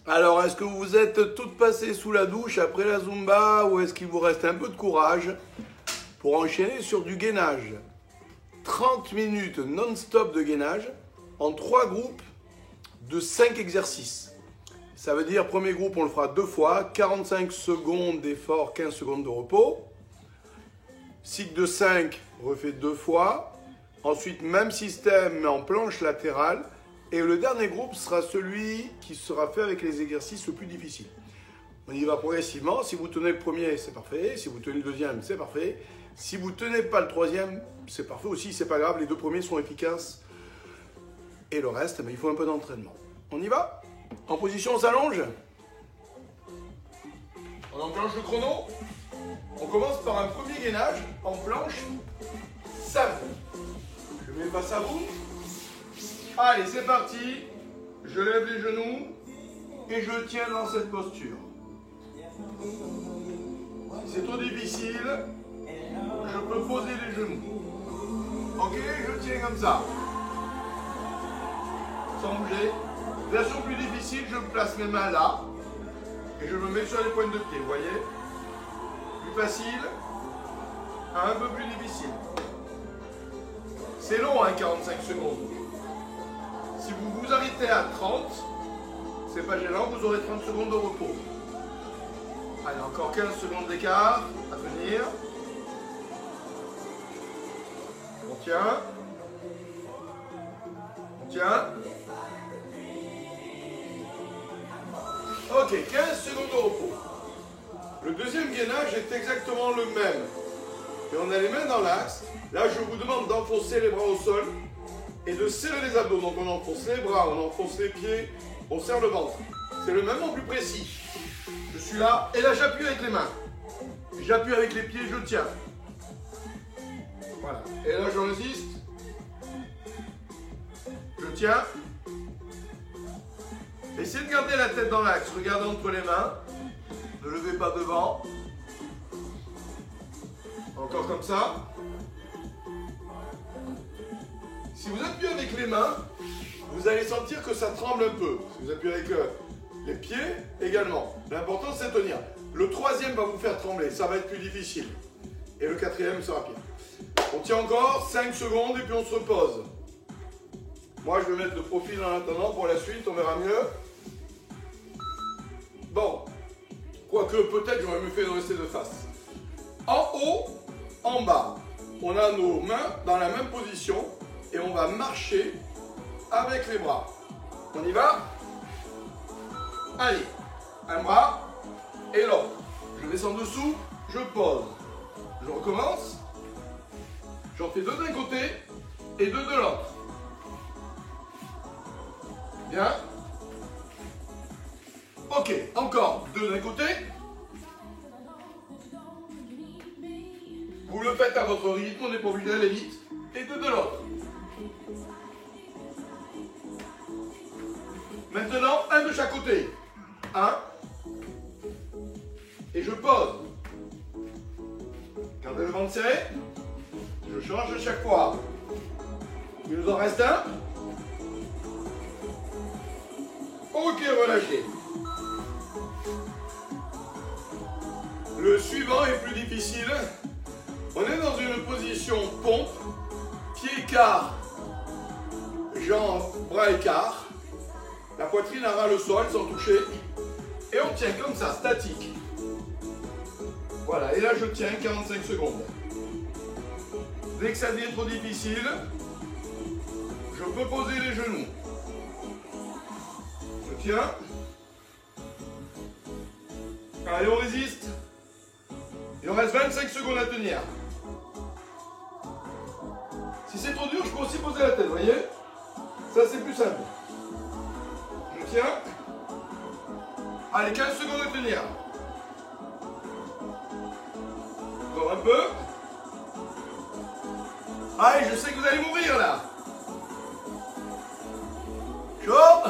Alors, est-ce que vous êtes toutes passées sous la douche après la Zumba ou est-ce qu'il vous reste un peu de courage pour enchaîner sur du gainage? 30 minutes non-stop de gainage en 3 groupes de 5 exercices. Ça veut dire, premier groupe, on le fera 2 fois, 45 secondes d'effort, 15 secondes de repos. Cycle de 5, refait 2 fois. Ensuite, même système, mais en planche latérale. Et le dernier groupe sera celui qui sera fait avec les exercices les plus difficiles. On y va progressivement. Si vous tenez le premier, c'est parfait. Si vous tenez le deuxième, c'est parfait. Si vous ne tenez pas le troisième, c'est parfait aussi. C'est pas grave, les 2 premiers sont efficaces. Et le reste, il faut un peu d'entraînement. On y va? En position, on s'allonge. On enclenche le chrono. On commence par un premier gainage en planche simple. Je mets face à vous. Allez, c'est parti. Je lève les genoux et je tiens dans cette posture. Si c'est trop difficile, je peux poser les genoux. Ok, je tiens comme ça. Sans bouger. Version plus difficile, je place mes mains là et je me mets sur les pointes de pied, vous voyez? Plus facile, un peu plus difficile. C'est long, hein, 45 secondes. Si vous vous arrêtez à 30, c'est pas gênant, vous aurez 30 secondes de repos. Allez, encore 15 secondes d'écart à tenir. On tient. On tient. Ok, 15 secondes de repos. Le deuxième gainage est exactement le même. Et on a les mains dans l'axe. Là, je vous demande d'enfoncer les bras au sol et de serrer les abdos. Donc on enfonce les bras, on enfonce les pieds, on serre le ventre. C'est le même en plus précis. Je suis là, et là j'appuie avec les mains. J'appuie avec les pieds, je tiens. Voilà. Et là je résiste. Je tiens. Essayez de garder la tête dans l'axe. Regardez entre les mains. Ne levez pas devant. Encore comme ça. Si vous appuyez avec les mains, vous allez sentir que ça tremble un peu. Si vous appuyez avec les pieds, également. L'important, c'est de tenir. Le troisième va vous faire trembler. Ça va être plus difficile. Et le quatrième sera pire. On tient encore 5 secondes et puis on se repose. Moi, je vais mettre de profil en attendant. Pour la suite, on verra mieux. Bon. Quoique, peut-être, j'aurais mieux fait de rester de face. En haut, en bas. On a nos mains dans la même position. Et on va marcher avec les bras. On y va? Allez, un bras et l'autre. Je descends dessous, je pose. Je recommence. J'en fais 2 d'un côté et 2 de l'autre. Bien. Ok, encore 2 d'un côté. Vous le faites à votre rythme, on n'est pas obligé d'aller vite. Et 2 de l'autre. Maintenant, un de chaque côté. 1. Et je pose. Gardez le ventre serré. Je change à chaque fois. Il nous en reste un. Ok, relâchez. Le suivant est plus difficile. On est dans une position pompe. Pied écart. Jambes, bras écart. La poitrine aura le sol sans toucher. Et on tient comme ça, statique. Voilà, et là je tiens 45 secondes. Dès que ça devient trop difficile, je peux poser les genoux. Je tiens. Allez, on résiste. Il en reste 25 secondes à tenir. Si c'est trop dur, je peux aussi poser la tête, vous voyez? Ça c'est plus simple. Je tiens. Allez, 15 secondes à tenir. Encore un peu. Allez, je sais que vous allez mourir là. Chaud.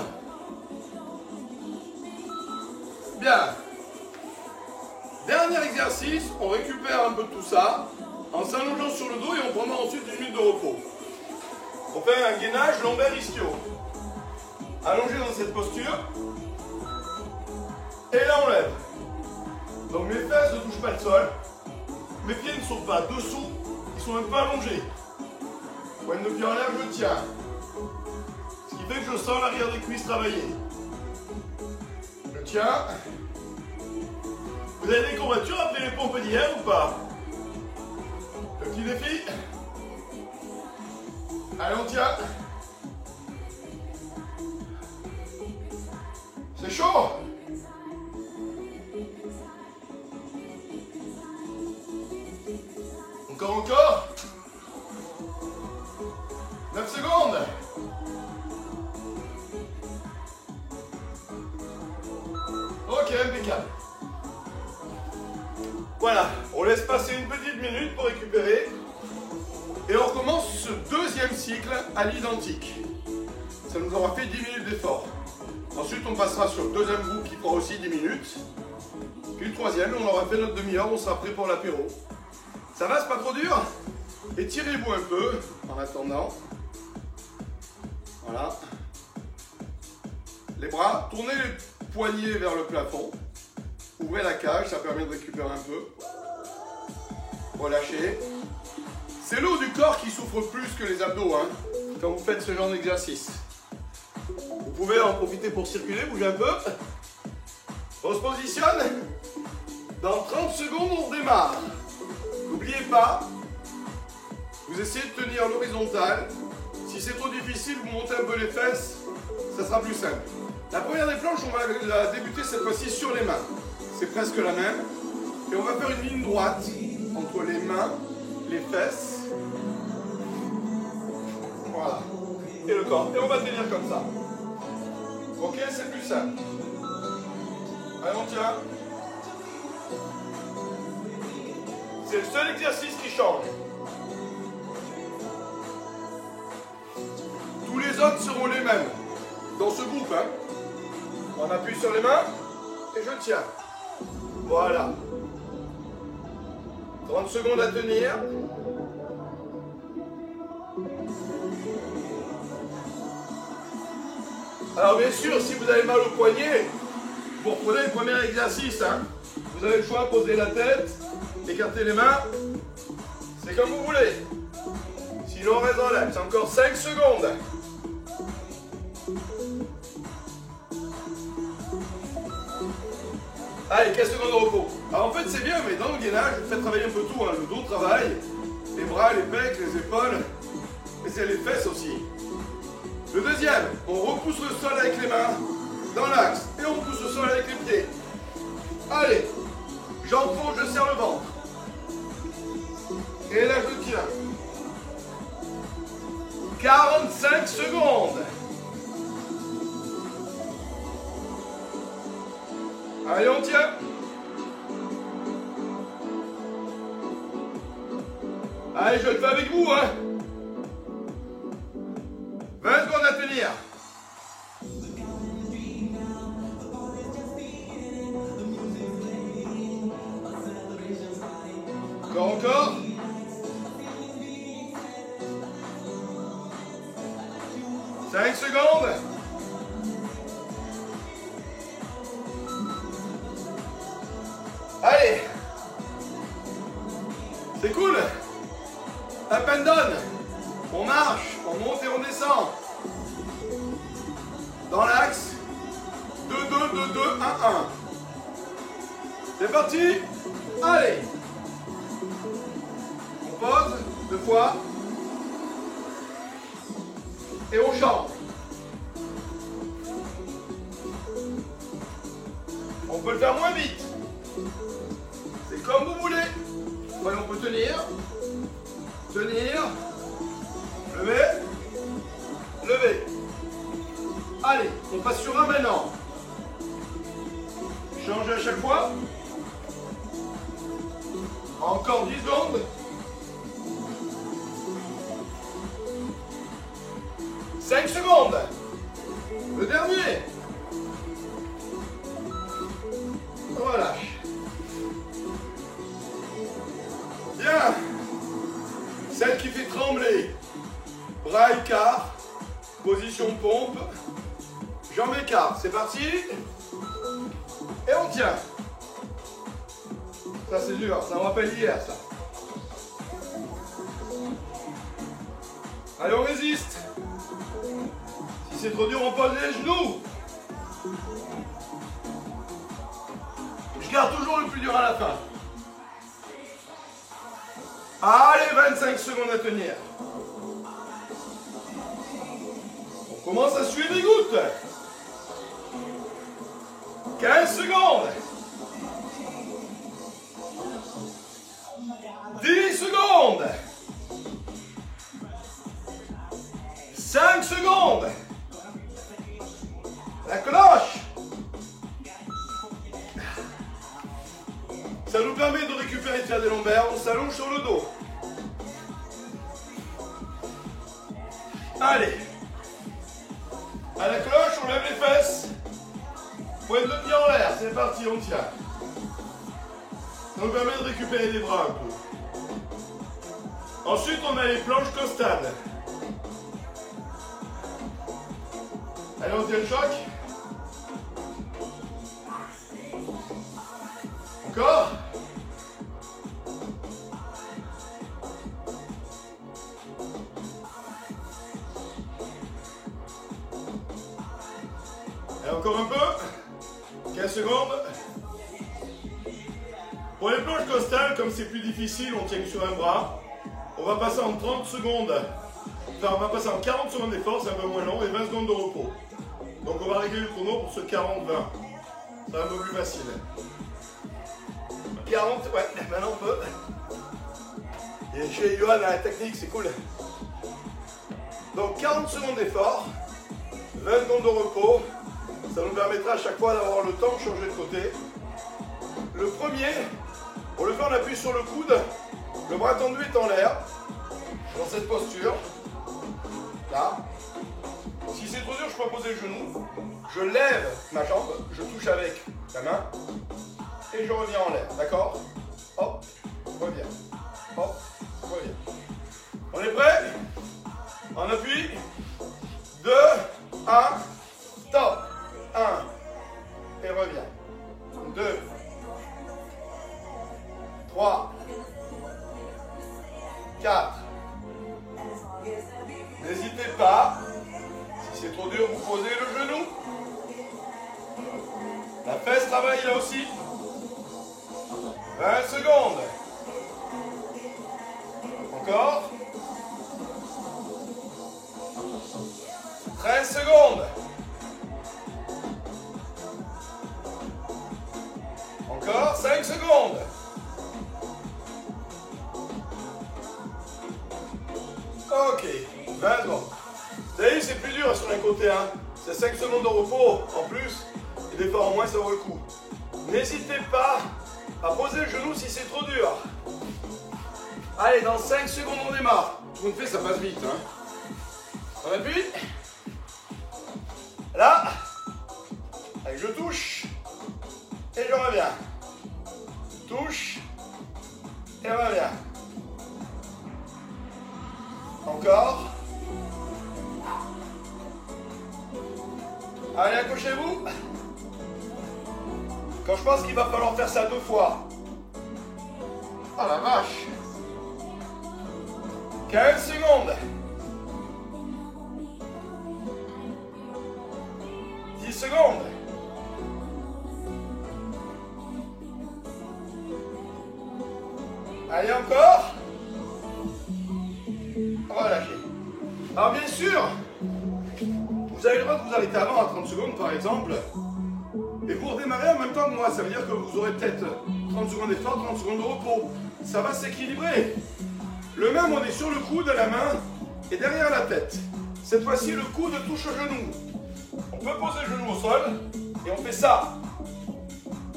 Bien. Dernier exercice, on récupère un peu tout ça en s'allongeant sur le dos et on prendra ensuite une minute de repos. On fait un gainage lombaire ischio. Allongé dans cette posture. Et là on lève. Donc mes fesses ne touchent pas le sol. Mes pieds ne sont pas dessous, ils sont même pas allongés. Pointe de pied en l'air, je tiens. Ce qui fait que je sens l'arrière des cuisses travailler. Je tiens. Vous avez des courbatures après les pompes d'hier ou pas? Le petit défi. Allez, on tient. C'est chaud. Encore. 9 secondes. Ok, impeccable. Voilà, on laisse passer une petite minute pour récupérer. Et on recommence ce deuxième cycle à l'identique. Ça nous aura fait 10 minutes d'effort. Ensuite, on passera sur le deuxième groupe qui fera aussi 10 minutes. Puis le troisième, on aura fait notre demi-heure, on sera prêt pour l'apéro. Ça va, c'est pas trop dur? Étirez-vous un peu en attendant. Voilà. Les bras, tournez les poignets vers le plafond. Ouvrez la cage, ça permet de récupérer un peu. Relâchez. C'est le haut du corps qui souffre plus que les abdos hein, quand vous faites ce genre d'exercice. Vous pouvez en profiter pour circuler, bouger un peu. On se positionne. Dans 30 secondes, on redémarre. N'oubliez pas, vous essayez de tenir l'horizontale. Si c'est trop difficile, vous montez un peu les fesses, ça sera plus simple. La première des planches, on va la débuter cette fois-ci sur les mains. C'est presque la même. Et on va faire une ligne droite entre les mains, les fesses. Voilà. Et le corps. Et on va tenir comme ça. Ok, c'est plus simple. Allez, on tient. C'est le seul exercice qui change. Tous les autres seront les mêmes. Dans ce groupe, hein. On appuie sur les mains et je tiens. Voilà. 30 secondes à tenir. Alors bien sûr, si vous avez mal au poignet, vous reprenez le premier exercice. Hein. Vous avez le choix, poser la tête, écarter les mains. C'est comme vous voulez. Sinon, on reste en l'axe. Encore 5 secondes. Allez, 15 secondes de repos. Alors en fait, c'est bien, mais dans le gainage, vous faites travailler un peu tout. Hein. Le dos travaille, les bras, les pecs, les épaules, et c'est les fesses aussi. Le deuxième, on repousse le sol avec les mains dans l'axe et on pousse le sol avec les pieds. Allez, j'enfonce, je serre le ventre. Et là, je tiens. 45 secondes. Allez, on tient. Allez, je le fais avec vous, hein. 20 secondes à tenir. Encore. Cinq secondes. Allez. C'est cool. Up and down. On marche, on monte et on descend. Dans l'axe. 2, 2, 2, 2, 1, 1. C'est parti. Allez. On pose 2 fois. Et on change. On peut le faire moins vite. C'est comme vous voulez. Voilà, on peut tenir. Tenir. Lever. Lever. Allez, on passe sur un maintenant. Change à chaque fois. Encore 10 secondes. 5 secondes. Le dernier. Relâche. Bien. Celle qui fait trembler. Bras écart. Position pompe. Jambes écart. C'est parti. Et on tient. Ça c'est dur, ça me rappelle hier ça. Allez, on résiste. Si c'est trop dur, on pose les genoux. Je garde toujours le plus dur à la fin. Allez, 25 secondes à tenir. On commence à suer des gouttes. 15 secondes. 10 secondes. 5 secondes. La cloche. Ça nous permet de récupérer le tiers des lombaires. On s'allonge sur le dos. Allez. À la cloche, on lève les fesses. Pointe de pied en l'air. C'est parti, on tient. Ça nous permet de récupérer les bras un peu. Ensuite, on a les planches costales. Allez, on tient le choc. Encore. Et encore un peu. 15 secondes. Pour les planches costales, comme c'est plus difficile, on tient sur un bras. On va passer en 30 secondes. Enfin, on va passer en 40 secondes d'effort, c'est un peu moins long, et 20 secondes de repos. Donc on va régler le chrono pour ce 40-20. C'est un peu plus facile. 40, ouais, maintenant on peut. Et chez Johan, la technique, c'est cool. Donc 40 secondes d'effort, 20 secondes de repos. Ça nous permettra à chaque fois d'avoir le temps de changer de côté. Le premier, on le fait, on appuie sur le coude. Le bras tendu est en l'air. Dans cette posture. Là. Si c'est trop dur, je peux poser le genou. Je lève ma jambe, je touche avec la main. Et je reviens en l'air. D'accord? Hop, reviens. Hop, reviens. On est prêt? On appuie. 2, 1, stop. 1. Et reviens. 2. 3. 4. N'hésitez pas. Si c'est trop dur, vous posez le genou. La fesse travaille là aussi. 20 secondes. Encore. 13 secondes. Encore 5 secondes. Ok, 20 secondes. Vous savez, c'est plus dur sur un côté, hein. C'est 5 secondes de repos en plus, et d'effort en moins, ça vaut le coup. N'hésitez pas à poser le genou si c'est trop dur. Allez, dans 5 secondes, on démarre. Tout le monde fait, ça passe vite, hein. On appuie. Là. Allez, je touche. Et je reviens. Touche. Et reviens. Encore. Allez, accrochez-vous. Quand je pense qu'il va falloir faire ça 2 fois. Oh la vache. 15 secondes. 10 secondes. Allez, encore. Relâchez. Alors bien sûr, vous avez le droit de vous arrêter avant à 30 secondes par exemple. Et vous redémarrez en même temps que moi. Ça veut dire que vous aurez peut-être 30 secondes d'effort, 30 secondes de repos. Ça va s'équilibrer. Le même, on est sur le coude, la main et derrière la tête. Cette fois-ci, le coude touche au genou. On peut poser le genou au sol et on fait ça.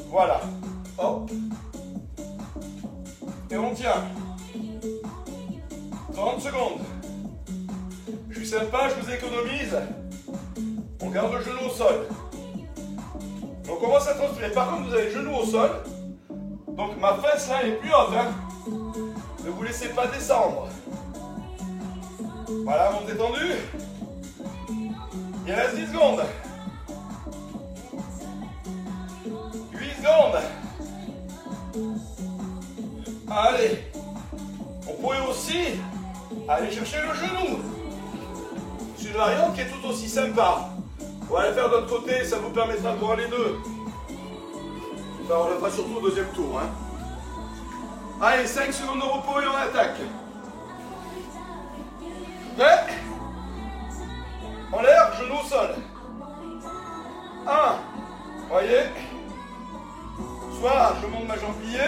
Voilà. Hop. Et on tient. 30 secondes. Je suis sympa, je vous économise. On garde le genou au sol. On commence à transpirer. Par contre, vous avez le genou au sol. Donc ma fesse là est plus haute. Hein. Ne vous laissez pas descendre. Voilà, montez tendu. Il reste 10 secondes. 8. parti. Allez chercher le genou. C'est une variante qui est tout aussi sympa. On va la faire de l'autre côté, ça vous permettra de voir les deux. Enfin, on le fera surtout au deuxième tour. Hein. Allez, 5 secondes de repos et on attaque. Prêt? En l'air, genou au sol. 1. Voyez? Soit je monte ma jambe pliée,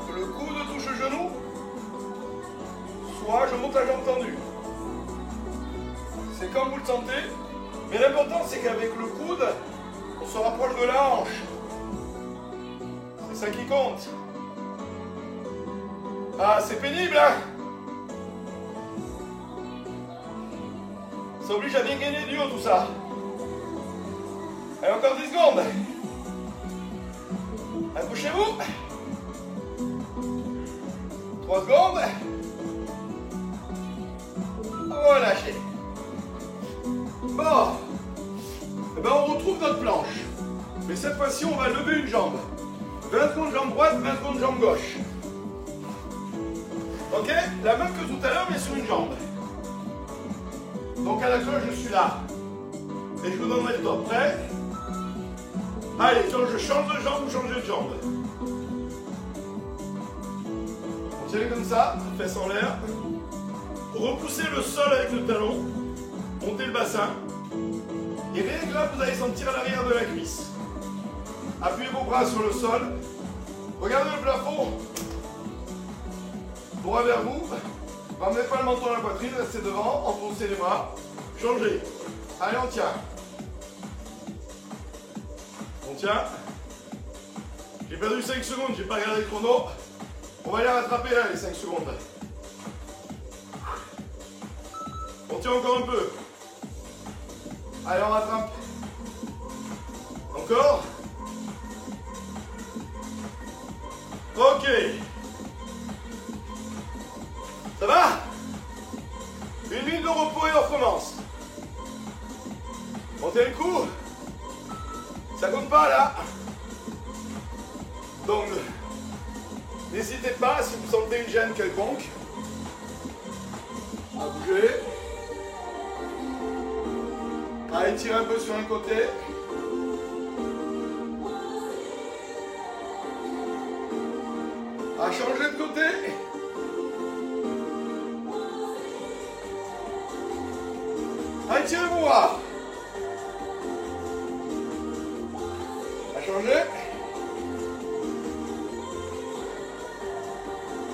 que le coude touche le genou, soit je monte la jambe tendue. C'est comme vous le sentez, mais l'important c'est qu'avec le coude, on se rapproche de la hanche. C'est ça qui compte. Ah, c'est pénible, hein? Ça oblige à bien gagner du haut tout ça. Allez, encore 10 secondes. Accrochez-vous. 3 secondes. Relâchez. Bon. Eh ben, on retrouve notre planche. Mais cette fois-ci, on va lever une jambe. 20 secondes jambe droite, 20 secondes jambe gauche. Ok? La même que tout à l'heure, mais sur une jambe. Donc à la cloche, je suis là. Et je vous donnerai le temps. Prêt? Allez, quand je change de jambe, vous changez de jambe. On tient comme ça, fesses en l'air. Repoussez le sol avec le talon. Montez le bassin. Et rien que là, vous allez sentir à l'arrière de la cuisse. Appuyez vos bras sur le sol. Regardez le plafond. Droit vers vous. Ramenez pas le menton à la poitrine, restez devant, enfoncez les bras. Changez. Allez, on tient. On tient. J'ai perdu 5 secondes, j'ai pas regardé le chrono. On va les rattraper là, les 5 secondes. On tient encore un peu. Allez, on rattrape. Encore. Ok. Ça va? Une minute de repos et on recommence. Montez le coup. Ça compte pas là. Donc, n'hésitez pas si vous sentez une gêne quelconque à bouger. À étirer un peu sur un côté. À changer de côté. À étirer vos bras. À changer.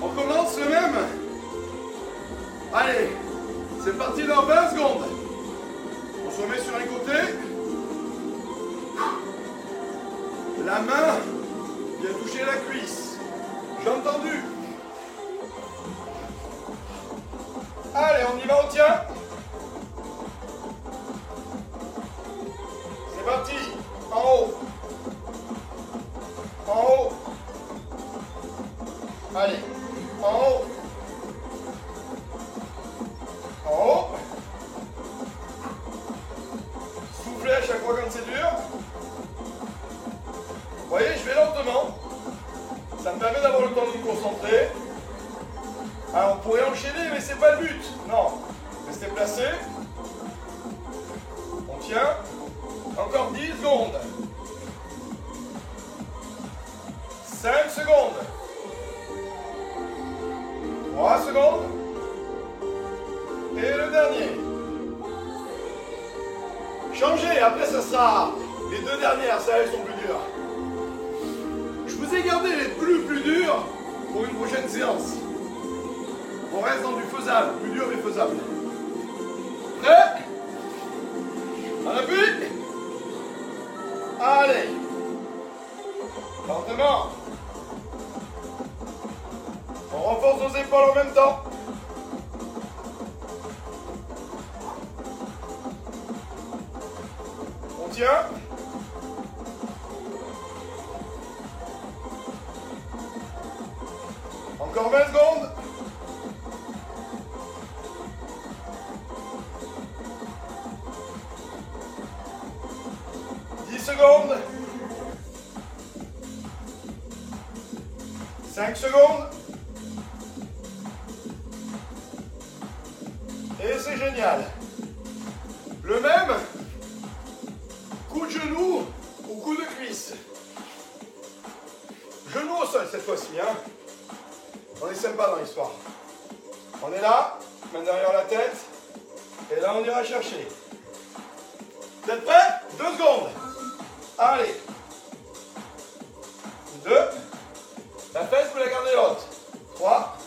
On commence le même. Allez, c'est parti dans 20 secondes. On se remet sur un côté. La main vient toucher la cuisse. Jambe tendue. Allez, on y va, on tient. C'est parti. En haut. En haut. Allez. En haut. En haut. Soufflez à chaque fois quand c'est dur. Vous voyez, je vais lentement. Ça me permet d'avoir le temps de me concentrer. Alors, on pourrait enchaîner, mais c'est pas le but. Non. Restez placé. On tient. Encore 10 secondes. 5 secondes. 3 secondes. Et le dernier. Changez, après ça sera les 2 dernières, ça elles sont plus dures. Je vous ai gardé les plus dures pour une prochaine séance. On reste dans du faisable, plus dur mais faisable. Prêt? On appuie. Allez. Lentement. On renforce nos épaules en même temps. On tient. Encore 20 secondes. Secondes. 5 secondes. génial. Le même, coup de genou ou coup de cuisse. Genou au sol cette fois-ci. Hein. On est sympa dans l'histoire. On est là, main derrière la tête. Et là, on ira chercher. Vous êtes prêts? 2 secondes. Allez. 2. La fesse, vous la gardez haute. 3.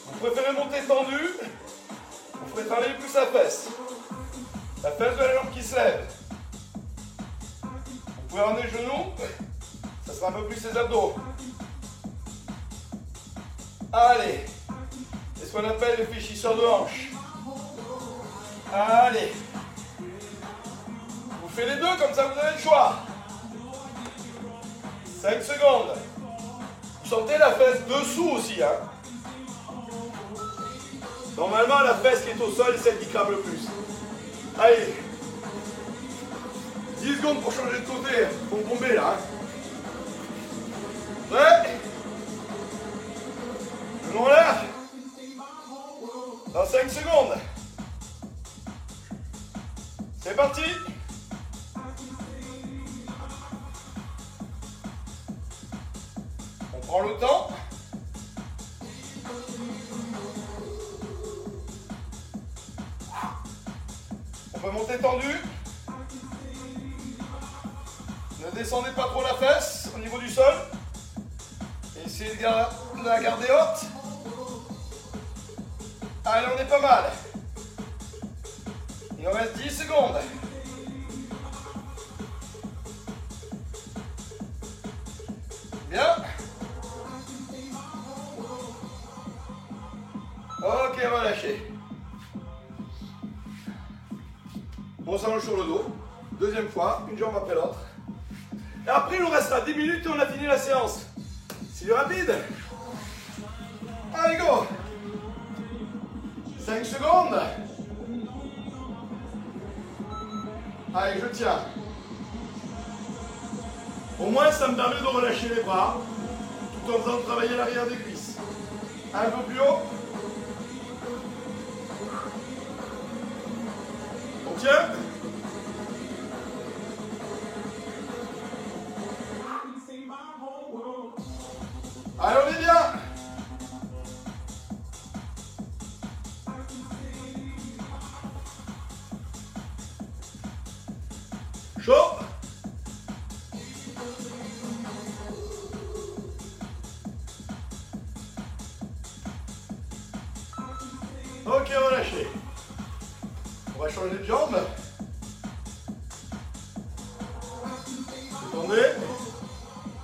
Vous préférez monter tendu. Vous pouvez travailler plus la fesse. La fesse de la jambe qui se lève. Vous pouvez ramener le genou. Ça sera un peu plus les abdos. Allez. C'est ce qu'on appelle le fléchisseur de hanche. Allez. Vous faites les deux, comme ça vous avez le choix. 5 secondes. Vous sentez la fesse dessous aussi. Hein. Normalement, la fesse qui est au sol est celle qui crame le plus. Allez. 10 secondes pour changer de côté. Faut bomber là. Hein. Prêt? Genou en l'air. Dans 5 secondes. C'est parti. On prend le temps. On peut monter tendu. Ne descendez pas trop la fesse au niveau du sol. Et essayez de la garder haute. Allez, on est pas mal. Il nous reste 10 secondes. Bien. Ok, relâchez. On s'allonge sur le dos. Deuxième fois, une jambe après l'autre. Et après, il nous restera 10 minutes et on a fini la séance. C'est rapide. Allez, go. 5 secondes. Allez, je tiens. Au moins, ça me permet de relâcher les bras tout en faisant travailler l'arrière des cuisses. Un peu plus haut. On tient. Allez, on est bien. Chaud. Ok, relâchez. On va changer de jambe. Détendez.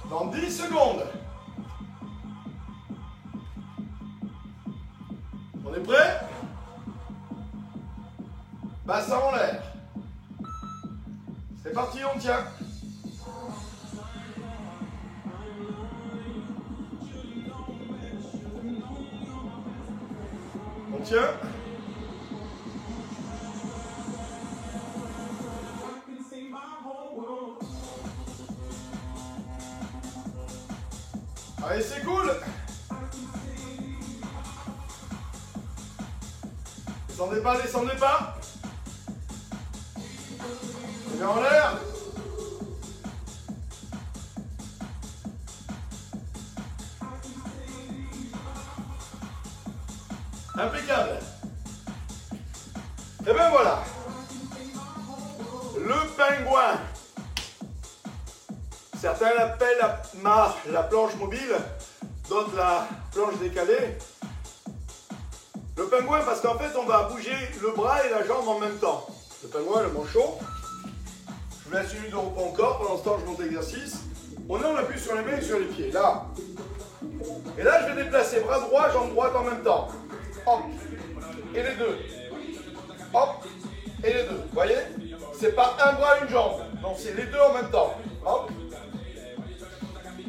Dans 10 secondes. On est prêt? Bassin en l'air. C'est parti, on tient. On tient. Allez, c'est cool. Descendez pas, descendez pas. Bien en l'air. Impeccable. Et bien voilà. Le pingouin. Certains l'appellent la marche, la planche mobile, d'autres la planche décalée. Le pingouin parce qu'en fait on va bouger le bras et la jambe en même temps. Le pingouin, le manchot. Je vous laisse une minute de repos encore, pendant ce temps je monte l'exercice. On appuie sur les mains et sur les pieds, là. Et là je vais déplacer bras droit, jambe droite en même temps. Hop, et les deux. Hop, et les deux. Vous voyez? C'est pas un bras, une jambe. Donc c'est les deux en même temps. Hop.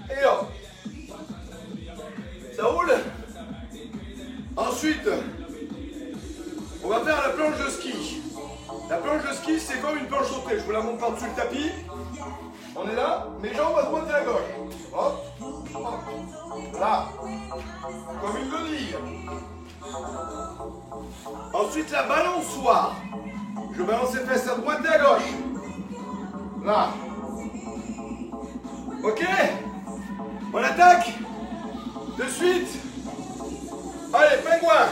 Et hop. Ça roule? Ensuite, on va faire la planche de ski. La planche de ski, c'est comme une planche sautée. Je vous la montre par-dessus le tapis. On est là, mes jambes à droite et à gauche. Hop, hop. Là, comme une guenille. Ensuite, la balançoire. Je balance les fesses à droite et à gauche. Là. Ok? On attaque? De suite. Allez, pingouin.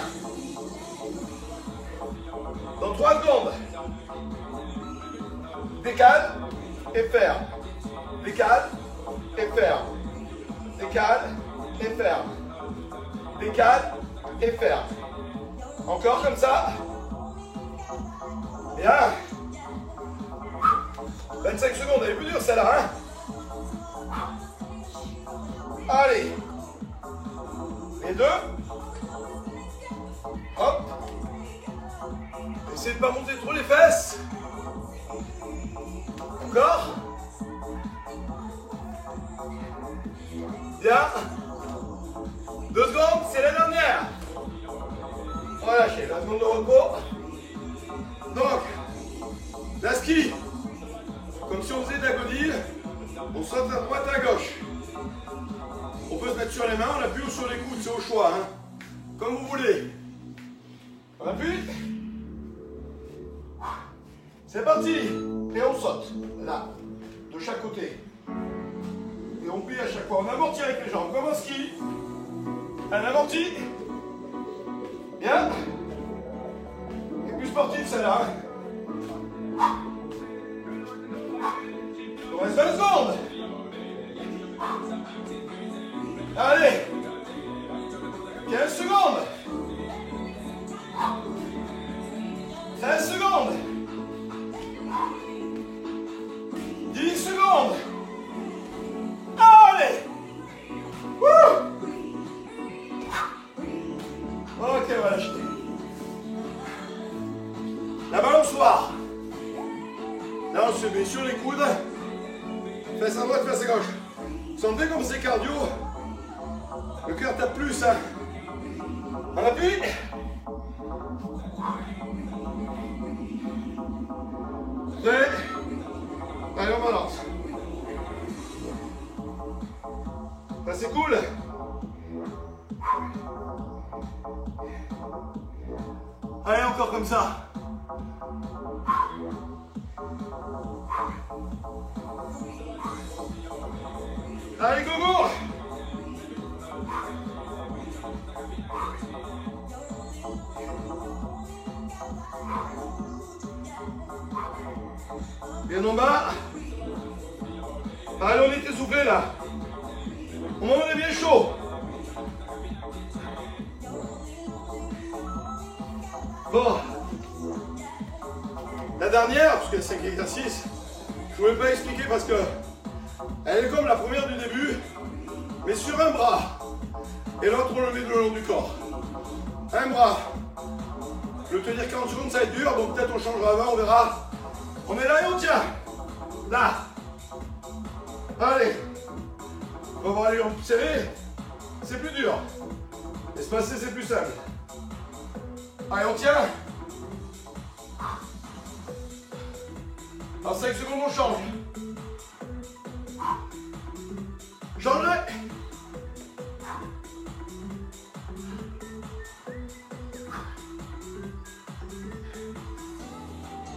Dans 3 secondes. Décale et ferme. Décale et ferme. Décale et ferme. Décale et ferme. Encore comme ça. Bien. 25 secondes, elle est plus dure celle-là, hein? Allez. Les deux. Hop. Essayez de ne pas monter trop les fesses. Encore. Bien. 2 secondes, c'est la dernière. Relâchez, la seconde de repos. Donc, la ski, comme si on faisait de la godille, on saute à droite et à gauche. On peut se mettre sur les mains, on appuie ou sur les coudes, c'est au choix, hein. Comme vous voulez. On appuie. C'est parti. Et on saute, là, de chaque côté. Et on plie à chaque fois. On amortit avec les jambes, comme un ski. Un amorti. Bien. Et plus sportif celle-là. Il reste 20 secondes. Allez. 15 secondes. 13 secondes. 10 secondes. Allez. Wouh. Ok, on va lâcher. La balançoire. Là, on se met sur les coudes. Fesse à droite, fesse à gauche. Sentez comme c'est cardio. Le cœur tape plus, hein. On appuie. Prêt. Allez, on balance. Ça, c'est cool. Allez, encore comme ça. Allez, go, go. Bien en bas. Allez, on est essoufflé là. Au moment où on est bien chaud. Bon. La dernière, parce qu'il y a 5 exercices, je ne voulais pas expliquer parce que elle est comme la première du début, mais sur un bras. Et l'autre, on le met le long du corps. Un bras. Je vais te dire 40 secondes, ça va être dur, donc peut-être on changera avant, on verra. On est là et on tient. Là. Allez. On va voir les jambes serrées. C'est plus dur. Espacé, c'est plus simple. Allez, on tient. En 5 secondes, on change. Changez.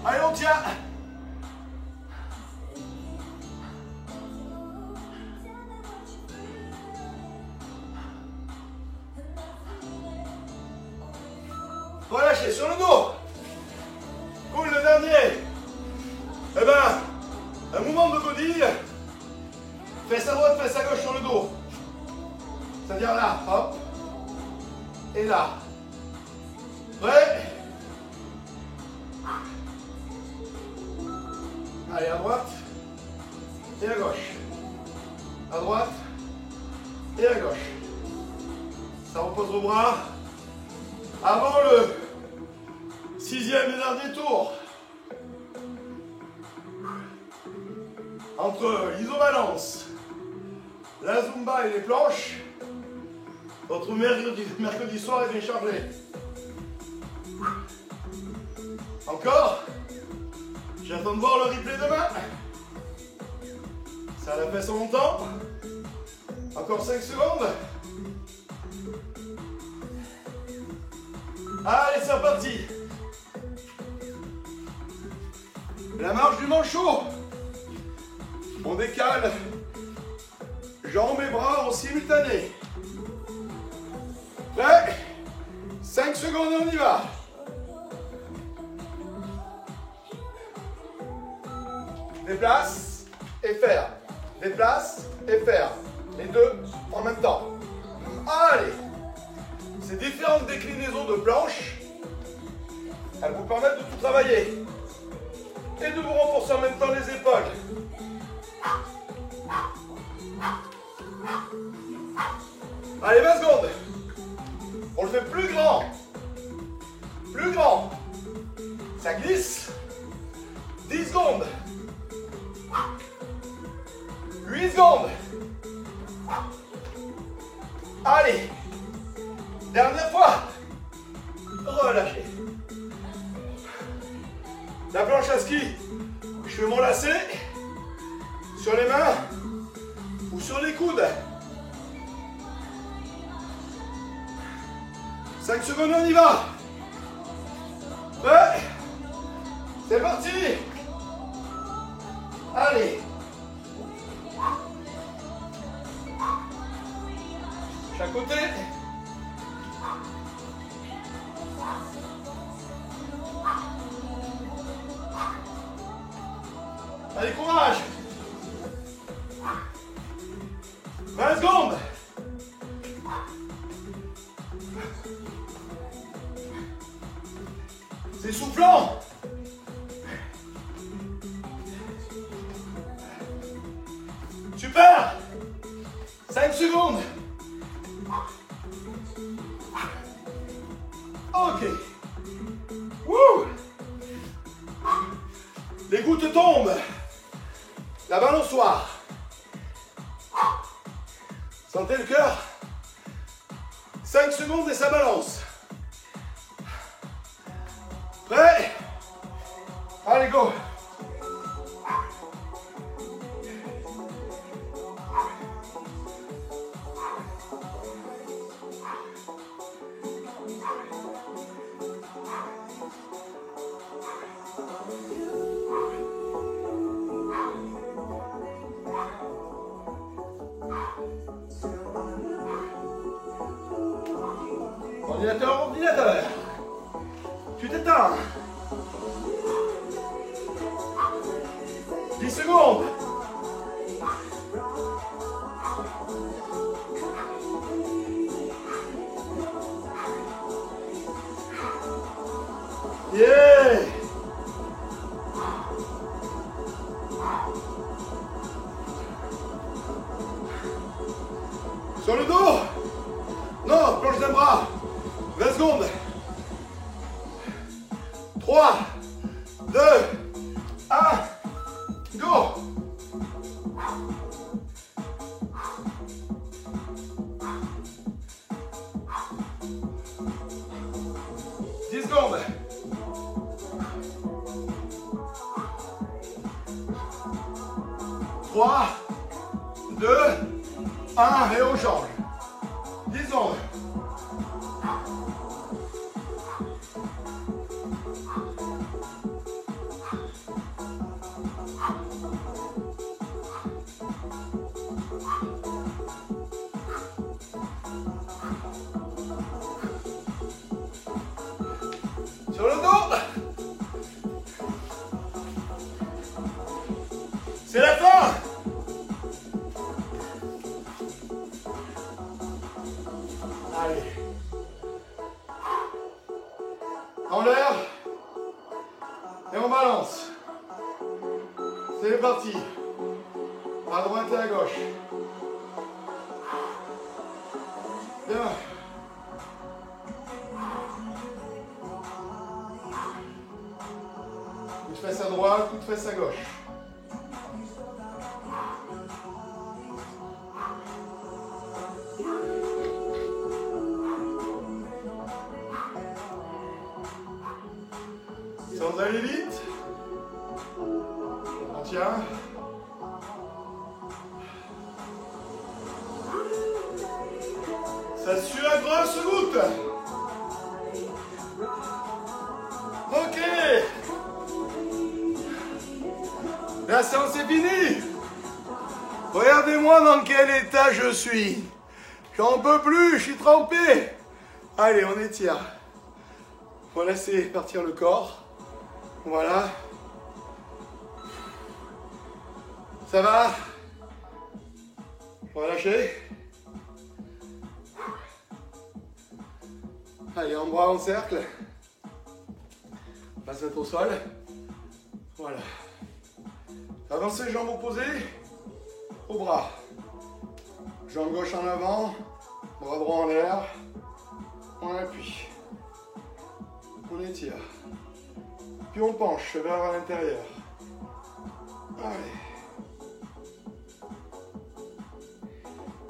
Allez, on tient. Relâchez sur le dos. Cool, le dernier. Eh ben, un mouvement de godille. Fesse à droite, fesse à gauche sur le dos. C'est-à-dire là, hop. Et là. Prêt? Allez, à droite et à gauche. À droite et à gauche. Ça repose vos bras. Avant le 6e et dernier tour. Entre l'isobalance, la zumba et les planches, votre mercredi soir est bien chargé. Encore. J'attends de voir le replay demain. Ça l'a fait son longtemps. Encore 5 secondes. Allez, c'est reparti. La marche du manchot. On décale jambes et bras en simultané. Prêt? 5 secondes et on y va. Déplace et ferme. Déplace et ferme. Les deux en même temps. Allez. Ces différentes déclinaisons de planches, elles vous permettent de tout travailler. Et de vous renforcer en même temps les épaules. Allez, 20 secondes. On le fait plus grand. Plus grand. Ça glisse. 10 secondes. 8 secondes. Allez. Dernière fois. Relâchez. La planche à ski. Je fais mon lacet sur les mains ou sur les coudes. 5 secondes, on y va. Ouais. C'est parti. Allez. Chaque côté. Allez, courage. 20 secondes. C'est soufflant. Super. 5 secondes. Ok. Wouh. Les gouttes tombent. La balançoire. Sentez le cœur. 5 secondes et ça balance. Prêt? Allez, go. Ordinateur. Tu t'éteins. 10 secondes. Yeah. Sur le dos. Non, planche d'un bras. 20 secondes. 3, 2, 1, go. Secondes. 3, 2, 1 et on change. 10 secondes. Sur le dos. C'est la fin. Allez. En l'air. Et on balance. C'est parti. À droite et à gauche. Bien. Toute fesse à droite, toute fesse à gauche. Sans aller vite. On tient. Ça suit la grosse goutte. La séance est finie. Regardez-moi dans quel état je suis. J'en peux plus, je suis trempé. Allez, on étire. On va laisser partir le corps. Voilà. Ça va? On va lâcher. Allez, en bras en cercle. Passe au sol. Voilà. Avancez, jambes opposées au bras. Jambe gauche en avant, bras droit en l'air. On appuie. On étire. Puis on penche vers l'intérieur. Allez.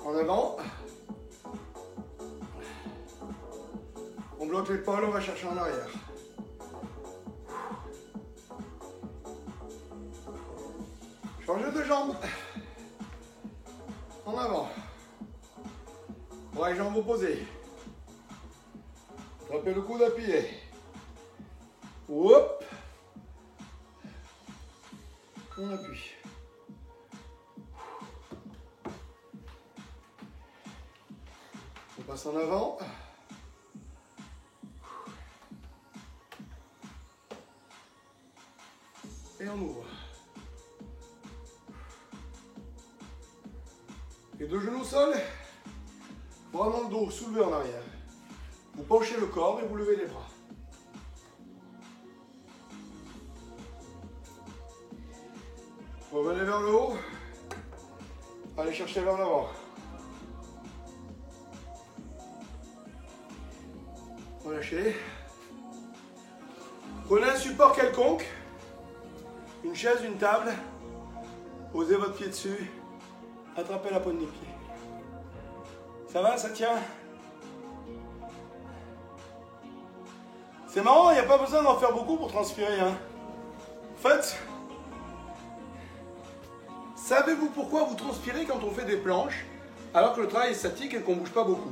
En avant. On bloque l'épaule, on va chercher en arrière. Changez de jambe. En avant. Bras et jambes opposées. Attrapez le coude appuyé. Hop. On appuie. On passe en avant. Et on ouvre. Les deux genoux au sol, bras dans le dos, soulevez en arrière. Vous penchez le corps et vous levez les bras. Revenez vers le haut. Allez chercher vers l'avant. Relâchez. Prenez un support quelconque. Une chaise, une table. Posez votre pied dessus. Attrapez la pointe des pieds. Ça va, ça tient? C'est marrant, il n'y a pas besoin d'en faire beaucoup pour transpirer. Hein. En fait, savez-vous pourquoi vous transpirez quand on fait des planches alors que le travail est statique et qu'on ne bouge pas beaucoup?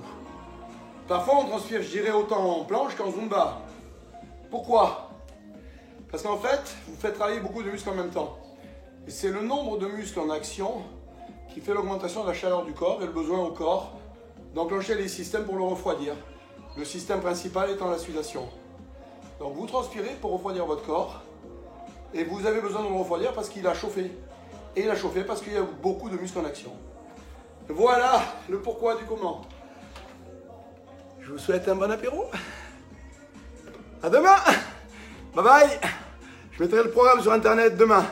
Parfois on transpire, je dirais, autant en planche qu'en Zumba. Pourquoi? Parce qu'en fait, vous faites travailler beaucoup de muscles en même temps. Et c'est le nombre de muscles en action qui fait l'augmentation de la chaleur du corps et le besoin au corps d'enclencher les systèmes pour le refroidir. Le système principal étant la sudation. Donc vous transpirez pour refroidir votre corps et vous avez besoin de le refroidir parce qu'il a chauffé. Et il a chauffé parce qu'il y a beaucoup de muscles en action. Voilà le pourquoi du comment. Je vous souhaite un bon apéro. À demain. Bye bye. Je mettrai le programme sur internet demain.